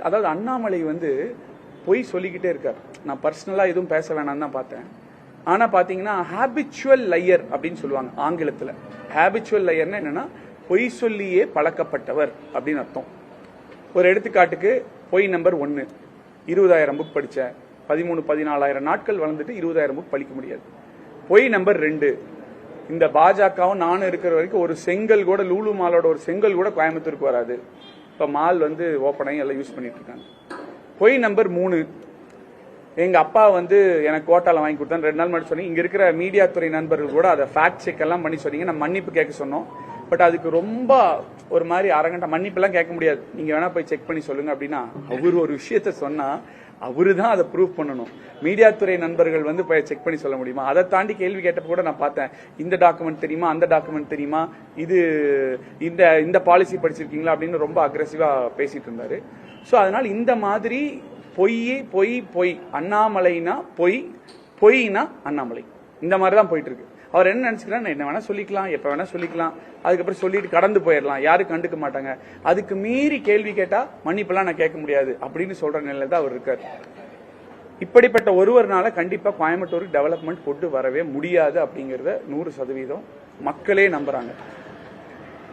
அதாவது அண்ணாமலை பொய் சொல்லிக்கிட்டே இருக்கார். நான் பர்சனலா எதுவும் பேச வேணாம்னு தான் பார்த்தேன். ஆனா பாத்தீங்கன்னா ஹாபிச்சுவல் லையர் அப்படின்னு சொல்லுவாங்க ஆங்கிலத்துல. ஹாபிச்சுவல் லையர்னா என்னன்னா பொய் சொல்லியே பழக்கப்பட்டவர் அப்படின்னு அர்த்தம். ஒரு எடுத்துக்காட்டுக்கு பொய் நம்பர் 1, 20,000 புக் படிச்சேன், 13-14,000 நாட்கள் வளர்ந்துட்டு 20,000 புக் படிக்க முடியாது. பொய் நம்பர் 2, இந்த பாஜகவும் நானும் இருக்கிற வரைக்கும் ஒரு செங்கல் கூட, லூலு மாலோட ஒரு செங்கல் கூட கோயம்புத்தூருக்கு வராது. இப்ப மால் ஓப்பன் ஆகி எல்லாம் யூஸ் பண்ணிட்டு இருக்காங்க. பொய் நம்பர் 3, எங்க அப்பா எனக்கு கோட்டால வாங்கி கொடுத்தான்னு 2 நாள் முன்னாடி சொன்னீங்க. இங்க இருக்கிற மீடியா துறை நண்பர்கள் கூட அதை ஃபேக்ட் செக் எல்லாம் பண்ணி சொன்னீங்க. நான் மன்னிப்பு கேட்க சொன்னோம். பட் அதுக்கு ரொம்ப ஒரு மாதிரி அரங்கண்டா மன்னிப்பு எல்லாம் கேட்க முடியாது, நீங்க வேணா போய் செக் பண்ணி சொல்லுங்க அப்படின்னா, அவரு ஒரு விஷயத்த சொன்னா அவரு தான் அதை ப்ரூவ் பண்ணணும். மீடியா துறை நண்பர்கள் போய் செக் பண்ணி சொல்ல முடியுமா? அதை தாண்டி கேள்வி கேட்டப்ப கூட நான் பார்த்தேன், இந்த டாக்குமெண்ட் தெரியுமா, அந்த டாக்குமெண்ட் தெரியுமா, இது இந்த பாலிசி படிச்சிருக்கீங்களா அப்படின்னு ரொம்ப அக்ரெசிவா பேசிட்டு இருந்தாரு. சோ அதனால இந்த மாதிரி பொய் அண்ணாமலைனா பொய்னா அண்ணாமலை இந்த மாதிரி தான் போயிட்டு இருக்கு. அவர் என்ன நினைச்சுக்கிறார், என்ன வேணா சொல்லிக்கலாம், எப்ப வேணா சொல்லிக்கலாம், அதுக்கப்புறம் சொல்லிட்டு கடந்து போயிடலாம், யாரும் கண்டுக்க மாட்டாங்க, அதுக்கு மீறி கேள்வி கேட்டா மன்னிப்பெல்லாம் நான் கேட்க முடியாது அப்படின்னு சொல்ற நிலையில தான் அவர் இருக்காரு. இப்படிப்பட்ட ஒருவர்னால கண்டிப்பா கோயம்புத்தூருக்கு டெவலப்மெண்ட் கொண்டு வரவே முடியாது அப்படிங்கறத 100% மக்களே நம்புறாங்க.